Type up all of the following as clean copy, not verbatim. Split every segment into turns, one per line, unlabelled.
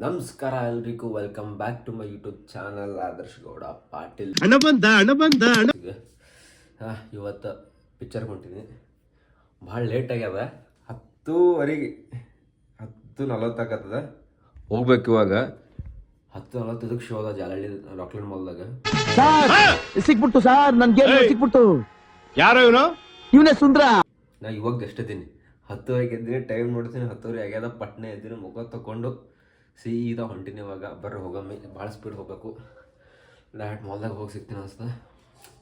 ನಮಸ್ಕಾರ ಎಲ್ರಿಗೂ, welcome back to my YouTube channel Adarsh Gowda Patil. ಇವತ್ತು ಪಿಕ್ಚರ್ ಹೊಂಟೀನಿ. ಭಾಳ ಲೇಟ್ ಆಗ್ಯದ, 10:40 10:40 ಹೋಗ್ಬೇಕು. ಇವಾಗ 10:45 ಶೋ ಅದ ಜಾಲಹಳ್ಳಿ ರಾಕ್ಲೈನ್ ಮಾಲ್ದಾಗ.
ಸಿಕ್ಬಿಟ್ಟು ಸರ್, ನನ್ಗೆ ಸಿಕ್ಬಿಟ್ಟು.
ಯಾರೋ
ಇವನೇ ಸುಂದ್ರ.
ನಾ ಇವಾಗ ಎಷ್ಟಿದ್ದೀನಿ, 10:00 ಎದ್ದೀನಿ. ಟೈಮ್ ನೋಡ್ತೀನಿ 10:00 ಆಗ್ಯದ. ಪಟ್ನೆ ಎದ್ದೀನಿ, ಮುಖ ತಗೊಂಡು ಸೀದಾ ಹೊಂಟಿನಿ. ಇವಾಗ ಬರ್ರಿ ಹೋಗಮ್ಮಿ, ಭಾಳ ಸ್ಪೀಡ್ ಹೋಗ್ಬೇಕು. ಡೈರೆಕ್ಟ್ ಮಾಲ್ದಾಗ ಹೋಗಿ ಸಿಗ್ತೀನಿ ಅನ್ಸ್ತ.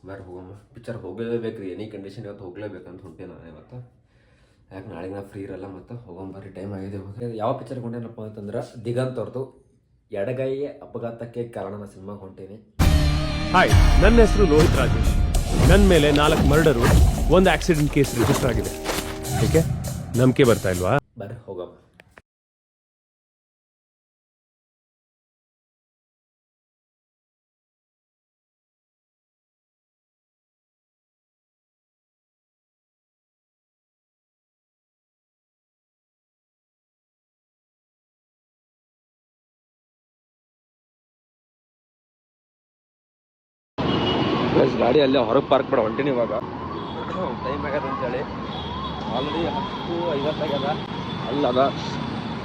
ಬರ್ರಿ ಹೋಗಮ್ಮ, ಪಿಕ್ಚರ್ ಹೋಗಲೇಬೇಕು ರೀ, ಎನಿ ಕಂಡೀಷನ್. ಇವತ್ತು ಹೋಗ್ಲೇಬೇಕಂತ ಹೊಂಟೆ ನಾನು ಇವತ್ತು. ಯಾಕೆ ನಾಳೆಗೆ ನಾ ಫ್ರೀ ಇರಲ್ಲ. ಮತ್ತು ಹೋಗಂಬರ್ರಿ, ಟೈಮ್ ಆಗಿದೆ. ಯಾವ ಪಿಕ್ಚರ್ ಹೊಂಟೇನಪ್ಪ ಅಂತಂದ್ರೆ ದಿಗಂತ್ ಅವ್ರದ್ದು ಎಡಗೈಯ ಅಪಘಾತಕ್ಕೆ ಕಾರಣನ ಸಿನಿಮಾಗೆ ಹೊಂಟೀನಿ.
ಹಾಯ್, ನನ್ನ ಹೆಸರು ಲೋಹಿತ್ ರಾಜೇಶ್. ನನ್ನ ಮೇಲೆ 4 ಮರ್ಡರು, 1 ಆಕ್ಸಿಡೆಂಟ್ ಕೇಸ್ ರಿಜಿಸ್ಟರ್ ಆಗಿದೆ. ಓಕೆ, ನಂಬಿಕೆ ಬರ್ತಾ ಇಲ್ವಾ?
ಬರ್ರಿ ಹೋಗಮ್ಮ. ಗಾಡಿ ಅಲ್ಲೇ ಹೊರಗೆ ಪಾರ್ಕ್ ಮಾಡಿ ಹೊಂಟೀನಿ. ಇವಾಗ ಟೈಮ್ ಆಗ್ಯದ ಅಂತೇಳಿ ಆಲ್ರೆಡಿ 10:50 ಆಗ್ಯದ. ಅಲ್ಲದ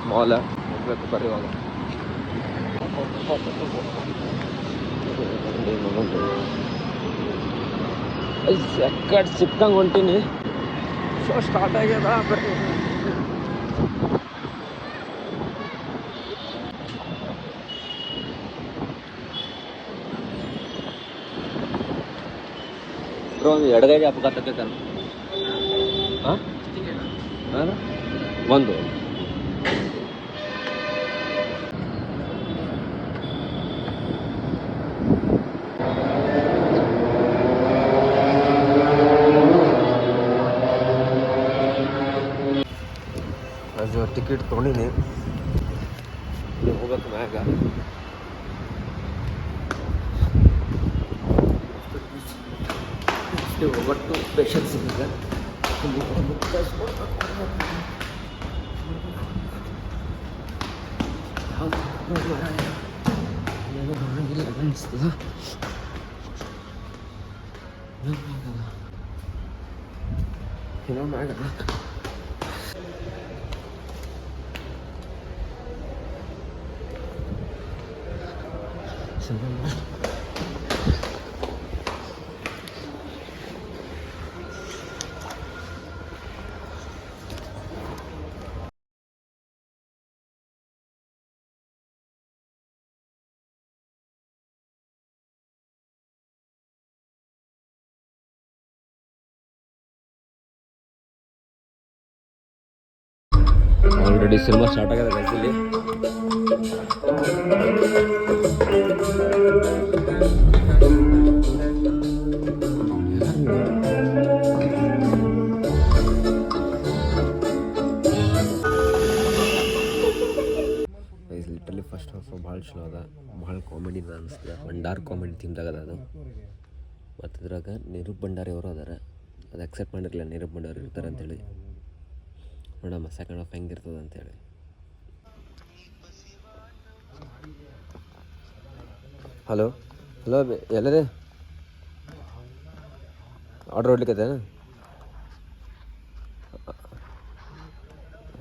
ಮಾಲ್ ಹೋಗ್ಬೇಕು. ಬರ್ರಿ ಇವಾಗ ಎಕ್ಕಡ್ ಸಿಕ್ಕಂಗೆ ಹೊಂಟೀನಿ. ಶೋ ಸ್ಟಾರ್ಟ್ ಆಗ್ಯದ. ಬರ್ರಿ ಒಂದು ಎಡಗೈಗೆ ಅಪಘಾತಕ್ಕೆ ಕಾರಣ ಒಂದು ಅದು ಟಿಕೆಟ್ ತೊಗೊಂಡಿನಿ. ಹೋಗ್ಬೇಕು ಮ್ಯಾಗ. ಒಟ್ಟು ಪೇಷನ್ಸ್ ಇದೆ. ಏನೋ ಬರೋಂಗಿಲ್ಲ ಅನಿಸ್ತದ. ಏನೋ ಮ್ಯಾಗ ಆಲ್ರೆಡಿ ಸಿನಿಮಾ ಸ್ಟಾರ್ಟ್ ಆಗ್ಯದ ಗೈಸಲ್ಲಿ. ಲಿಟರಲಿ ಫಸ್ಟ್ ಹಾಫ್ ಭಾಳ ಚಲೋ ಅದ, ಭಾಳ ಕಾಮಿಡಿ ಅನಿಸ್ತದೆ. ಭಂಡಾರ್ ಕಾಮಿಡಿ ಥೀಮ್ದಾಗ ಅದ ಅದು. ಮತ್ತು ಇದ್ರಾಗ ನಿರೂಪ್ ಭಂಡಾರಿ ಅವರು ಅದಾರ. ಅದು ಅಕ್ಸೆಪ್ಟ್ ಮಾಡಿರಲಿಲ್ಲ, ನಿರೂಪ್ ಭಂಡಾರಿ ಇರ್ತಾರೆ ಅಂತೇಳಿ. ನೋಡಮ್ಮ ಸೆಕೆಂಡ್ ಹಾಫ್ ಹೆಂಗಿರ್ತದೆ ಅಂತೇಳಿ. ಹಲೋ ಹಲೋ, ಎಲ್ಲದೆ ಆರ್ಡ್ರ್ ಹೊಡ್ಲಿಕ್ಕೈತೆ?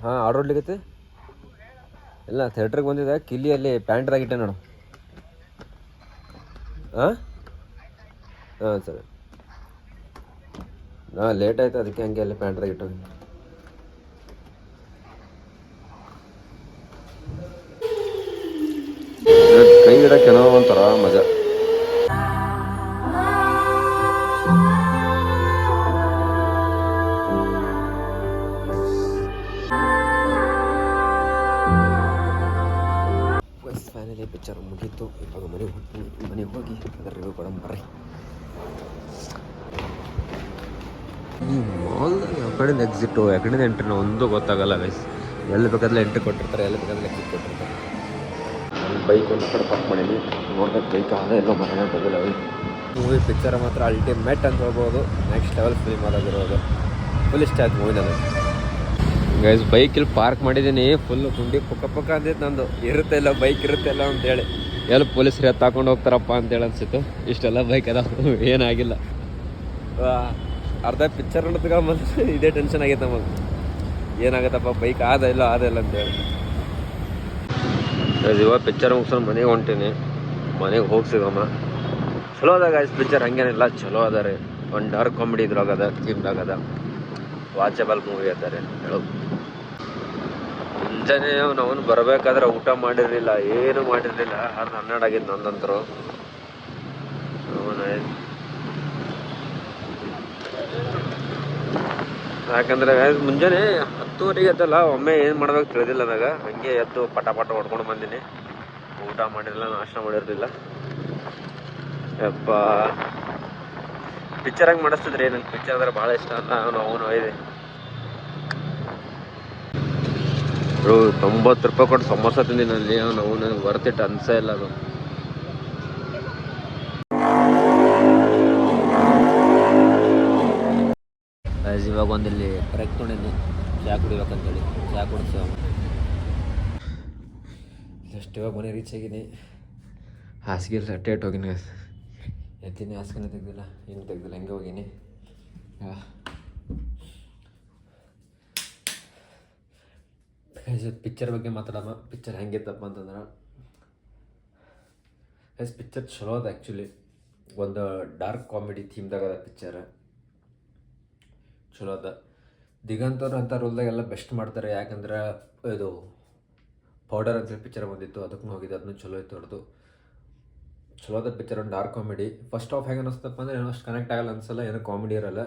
ಹಾಂ, ಆರ್ಡ್ರ್ ಹೊಡ್ಲಿಕ್ಕೈತೆ. ಇಲ್ಲ, ಥಿಯೇಟ್ರಿಗೆ ಬಂದಿದೆ. ಕಿಲ್ಲಿಯಲ್ಲಿ ಪ್ಯಾಂಟ್ದಾಗ ಇಟ್ಟೆ ನೋಡು. ಹಾಂ ಹಾಂ ಸರಿ. ಹಾಂ, ಲೇಟ್ ಆಯಿತು, ಅದಕ್ಕೆ ಹಂಗೆ ಅಲ್ಲಿ ಪ್ಯಾಂಟ್ದಾಗ ಇಟ್ಟು. ಕೈ ಇಡಕ್ಕೆ ಏನೋ ಒಂಥರ ಮಜಾ. ಫೈನಲಿ ಪಿಕ್ಚರ್ ಮುಗೀತು. ಇವಾಗ ಮನೆಗೆ ಹೋಗಿ ಅದರ ರಿವ್ಯೂ ಕೊಡೋಣ ಬರ್ರಿ. ಈ ಮಾಲ್ದಾಗ ಯಾವ ಕಡೆಯಿಂದ ಎಕ್ಸಿಟು ಯಾವ ಕಡೆಯಿಂದ ಎಂಟ್ರಿನ ಒಂದು ಗೊತ್ತಾಗಲ್ಲ ಗೈಸ್. ಎಲ್ಲಿ ಬೇಕಾದ್ರೆ ಎಂಟ್ರಿ ಕೊಟ್ಟಿರ್ತಾರೆ, ಎಲ್ಲಿ ಬೇಕಾದ್ರೆ ಎಕ್ಸಿಟ್ ಕೊಟ್ಟಿರ್ತಾರೆ. ನನ್ನ ಬೈಕ್ ಒಂದು ಕಡೆ ಪಾರ್ಕ್ ಮಾಡೀನಿ. ನೋಡ್ಬೇಕು ಬೈಕ್ ಆದ ಎಲ್ಲೋ ಮನೆ ಬದಲ. ಮೂವಿ ಪಿಕ್ಚರ್ ಮಾತ್ರ ಅಲ್ಟಿಮೇಟ್ ಅಂತ ಹೇಳ್ಬೋದು. ನೆಕ್ಸ್ಟ್ ಲೆವೆಲ್ ಫಿಲ್ಮ್ ಆದಾಗಿರೋದು. ಫುಲ್ ಇಷ್ಟ ಆಯ್ತು ಮೂವಿ ನನಗೆ. ಗೈಸ್ ಬೈಕ್ ಇಲ್ಲಿ ಪಾರ್ಕ್ ಮಾಡಿದ್ದೀನಿ, ಫುಲ್ ಗುಂಡಿ ಪಕ್ಕ ಅಂದಿತ್ತು ನಂದು, ಇರುತ್ತೆ ಇಲ್ಲ ಬೈಕ್ ಇರುತ್ತೆ ಇಲ್ಲ ಅಂತೇಳಿ, ಎಲ್ಲಿ ಪೊಲೀಸರು ಎತ್ತಾಕೊಂಡು ಹೋಗ್ತಾರಪ್ಪ ಅಂತೇಳಿ ಅನ್ಸಿತ್ತು. ಇಷ್ಟೆಲ್ಲ ಬೈಕ್ ಅದಾವ, ಏನಾಗಿಲ್ಲ. ಅರ್ಧ ಪಿಕ್ಚರ್ ನೋಡಿದಾಗ ಮತ್ತೆ ಇದೇ ಟೆನ್ಷನ್ ಆಗೈತೆ ನಮಗೆ, ಏನಾಗತ್ತಪ್ಪ ಬೈಕ್ ಆದ ಇಲ್ಲ ಅಂತೇಳಿ. ಇವಾಗ ಪಿಕ್ಚರ್ ಮುಗಿಸ್ಕೊಂಡು ಮನೆಗೆ ಹೊಂಟೀನಿ, ಮನೆಗೆ ಹೋಗ್ಸಿದಮ್ಮ. ಚಲೋ ಅದ ಗಾಯ್ಸ್ ಪಿಕ್ಚರ್, ಹಂಗೇನಿಲ್ಲ ಚಲೋ ಅದ ರೀ. ಒಂದು ಡಾರ್ಕ್ ಕಾಮಿಡಿ ಇದ್ರಾಗದ, ಥೀಮ್ದಾಗದ, ವಾಚಬಲ್ ಮೂವಿ ಅದ ರೀ ಹೇಳೋದು. ಮುಂಜಾನೆ ನಾವು ಬರಬೇಕಾದ್ರೆ ಊಟ ಮಾಡಿರಲಿಲ್ಲ, ಏನು ಮಾಡಿರಲಿಲ್ಲ. 12 ಆಗಿದ್ದು ನಂದಂತರು. ಯಾಕಂದ್ರೆ ಮುಂಜಾನೆ 10:30 ಎದ್ದಲ್ಲ, ಒಮ್ಮೆ ಏನು ಮಾಡ್ಬೇಕು ತಿಳಿದಿಲ್ಲ ನನಗೆ. ಹಂಗೆ ಎದ್ದು ಪಟ ಹೊಡ್ಕೊಂಡು ಬಂದೀನಿ. ಊಟ ಮಾಡಿರಲಿಲ್ಲ, ನಾಷ್ಟ ಮಾಡಿರಲಿಲ್ಲ. ಯಪ್ಪ ಪಿಕ್ಚರ್ ಹಂಗೆ ಮಾಡಿಸ್ತಿದ್ರಿ, ನಂಗೆ ಪಿಕ್ಚರ್ ಅಂದ್ರೆ ಭಾಳ ಇಷ್ಟ ಅಲ್ಲ. ನಾವು ಇದೆ 90 ರೂಪಾಯಿ ಕೊಟ್ಟು ಸಮೋಸ ತಿಂದಿನಲ್ಲಿ, ನಾವು ನನಗೆ ವರ್ತಿಟ್ಟು ಅನ್ಸೇ ಇಲ್ಲ ಅದು. ಇವಾಗ ಒಂದಿಲ್ಲಿ ಬ್ರೇಕ್ ತೊಗೊಂಡಿನಿ, ಚಹಾ ಕುಡಿಬೇಕಂತೇಳಿ ಚಹಾ ಕುಡಿಸ್ತೇವೆ. ಜಸ್ಟ್ ಇವಾಗ ಮನೆ ರೀಚ್ ಆಗಿನಿ. ಹಾಸಿಗೆ ಟೇಟ್ ಹೋಗಿನಿ, ಎತ್ತೀನಿ, ಹಾಸಿಗೆನೇ ತೆಗ್ದಿಲ್ಲ, ಏನು ತೆಗ್ದಿಲ್ಲ, ಹಂಗೆ ಹೋಗೀನಿ. ಪಿಕ್ಚರ್ ಬಗ್ಗೆ ಮಾತಾಡೋಣ. ಪಿಕ್ಚರ್ ಹೆಂಗಿತ್ತಪ್ಪ ಅಂತಂದ್ರೆ, ಪಿಕ್ಚರ್ ಚಲೋ ಅದ. ಆ್ಯಕ್ಚುಲಿ ಒಂದು ಡಾರ್ಕ್ ಕಾಮಿಡಿ ಥೀಮ್ದಾಗ ಅದ ಪಿಕ್ಚರ್, ಚಲೋ ಅದ. ದಿಗಂತವ್ರು ಅಂಥ ರೋಲ್ದಾಗೆಲ್ಲ ಬೆಸ್ಟ್ ಮಾಡ್ತಾರೆ. ಯಾಕಂದ್ರೆ ಇದು ಪೌಡರ್ ಅಂತೇಳಿ ಪಿಕ್ಚರ್ ಬಂದಿತ್ತು, ಅದಕ್ಕೂ ಹೋಗಿದ್ದು, ಅದನ್ನು ಚಲೋ ಇತ್ತು ಅವ್ರದ್ದು. ಚಲೋ ಅದ ಪಿಕ್ಚರ್, ಒಂದು ಡಾರ್ಕ್ ಕಾಮಿಡಿ. ಫಸ್ಟ್ ಹಾಫ್ ಹೆಂಗೆ ಅನ್ನಿಸ್ತಪ್ಪ ಅಂದರೆ ಏನೋ ಅಷ್ಟು ಕನೆಕ್ಟ್ ಆಗಲ್ಲ ಅನ್ಸಲ್ಲ, ಏನೋ ಕಾಮಿಡಿ ಇರಲ್ಲ.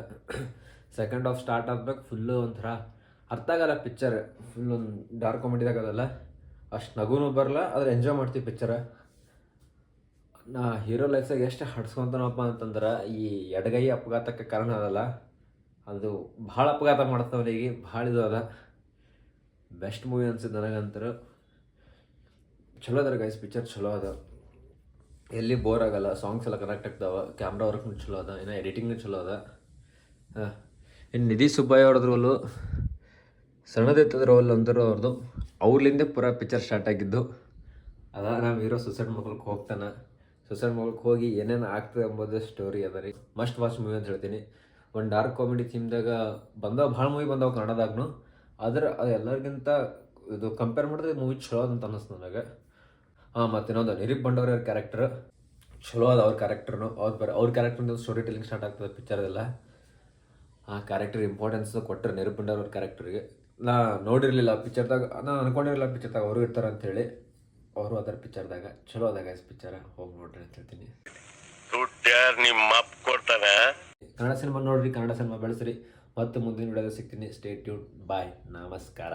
ಸೆಕೆಂಡ್ ಹಾಫ್ ಸ್ಟಾರ್ಟ್ ಆಗ್ಬೇಕು, ಫುಲ್ಲು ಒಂಥರ ಅರ್ಥ ಆಗಲ್ಲ ಪಿಕ್ಚರ್, ಫುಲ್ ಒಂದು ಡಾರ್ಕ್ ಕಾಮಿಡಿದಾಗ ಅದಲ್ಲ, ಅಷ್ಟು ನಗುನೂ ಬರಲ್ಲ, ಆದರೆ ಎಂಜಾಯ್ ಮಾಡ್ತೀವಿ ಪಿಕ್ಚರ. ನಾ ಹೀರೋ ಲೈಫ್ದಾಗ ಎಷ್ಟು ಹಡ್ಸ್ಕೊತಾನಪ್ಪ ಅಂತಂದ್ರೆ, ಈ ಎಡಗೈ ಅಪಘಾತಕ್ಕೆ ಕಾರಣ ಅದಲ್ಲ, ಅದು ಭಾಳ ಅಪಘಾತ ಮಾಡ್ತಾವನಿಗೆ, ಭಾಳ ಇದು ಅದ. ಬೆಸ್ಟ್ ಮೂವಿ ಅನ್ಸಿದ್ದು ನನಗಂತರೂ. ಚಲೋ ಅದ ಗೈಸ್ ಪಿಕ್ಚರ್, ಚಲೋ ಅದ, ಎಲ್ಲಿ ಬೋರ್ ಆಗಲ್ಲ. ಸಾಂಗ್ಸ್ ಎಲ್ಲ ಕನೆಕ್ಟ್ ಆಗ್ತಾವೆ, ಕ್ಯಾಮ್ರಾ ವರ್ಕ್ನು ಚಲೋ ಅದ, ಇನ್ನು ಎಡಿಟಿಂಗ್ನು ಚಲೋ ಅದ. ಇನ್ನು ನಿಧಿ ಸುಬ್ಬಯ್ಯ ಅವ್ರದ್ದು ರೋಲು ಸಣ್ಣದಿತ್ತದ ರೋಲ್ ಅಂದರು ಅವ್ರದ್ದು. ಅವ್ರಲಿಂದ ಪೂರಾ ಪಿಕ್ಚರ್ ಸ್ಟಾರ್ಟ್ ಆಗಿದ್ದು ಅದ. ನಮ್ಮ ಹೀರೋ ಸುಸೈಡ್ ಮಾಡ್ಕೊಳಕ್ಕೆ ಹೋಗ್ತಾನೆ, ಸುಸೈಡ್ ಮಾಡ್ಕೊಳಕ್ಕೆ ಹೋಗಿ ಏನೇನು ಆಗ್ತದೆ ಎಂಬುದು ಸ್ಟೋರಿ ಅದ ರೀ. ಮಸ್ಟ್ ವಾಚ್ ಮೂವಿ ಅಂತ ಹೇಳ್ತೀನಿ. ಒಂದು ಡಾರ್ಕ್ ಕಾಮಿಡಿ ಥೀಮ್ದಾಗ ಬಂದವು, ಭಾಳ ಮೂವಿ ಬಂದವು ಕನ್ನಡದಾಗೂ. ಆದ್ರೆ ಅದು ಎಲ್ಲರಿಗಿಂತ ಇದು ಕಂಪೇರ್ ಮಾಡಿದ್ರೆ ಮೂವಿ ಚಲೋ ಅಂತ ಅನ್ನಿಸ್ತು ನನಗೆ. ಮತ್ತು ಇನ್ನೊಂದು ನಿರೀಪ್ ಬಂಡವ್ರ ಕ್ಯಾರೆಕ್ಟರ್ ಚಲೋ ಅದ. ಅವ್ರ ಕ್ಯಾರೆಕ್ಟರ್ನು ಅವ್ರ ಕ್ಯಾರೆಕ್ಟರ್ನ ಸ್ಟೋರಿ ಟೆಲ್ಲಿಂಗ್ ಸ್ಟಾರ್ಟ್ ಆಗ್ತದೆ ಪಿಕ್ಚರ್ದೆಲ್ಲ. ಆ ಕ್ಯಾರೆಕ್ಟರ್ ಇಂಪಾರ್ಟೆನ್ಸ್ ಕೊಟ್ಟರೆ ನಿರೀಪ್ ಬಂಡವ್ರ ಕ್ಯಾರೆಕ್ಟರ್ಗೆ. ನಾ ನೋಡಿರಲಿಲ್ಲ ಪಿಕ್ಚರ್ದಾಗ, ನಾನು ಅನ್ಕೊಂಡಿರಲಿಲ್ಲ ಪಿಕ್ಚರ್ದಾಗ ಅವರು ಇರ್ತಾರೆ ಅಂಥೇಳಿ. ಅವರು ಅದರ ಪಿಕ್ಚರ್ದಾಗ ಚಲೋ ಅದಾಗ ಪಿಕ್ಚರ್, ಹೋಗಿ ನೋಡ್ರಿ ಅಂತ ಹೇಳ್ತೀನಿ. ಕನ್ನಡ ಸಿನಿಮಾ ನೋಡ್ರಿ, ಕನ್ನಡ ಸಿನಿಮಾ ಬೆಳೆಸ್ರಿ. ಮತ್ತು ಮುಂದಿನ ವಿಡಿಯೋದಾಗ ಸಿಗ್ತೀನಿ. ಸ್ಟೇ ಟ್ಯೂನ್, ಬಾಯ್, ನಮಸ್ಕಾರ.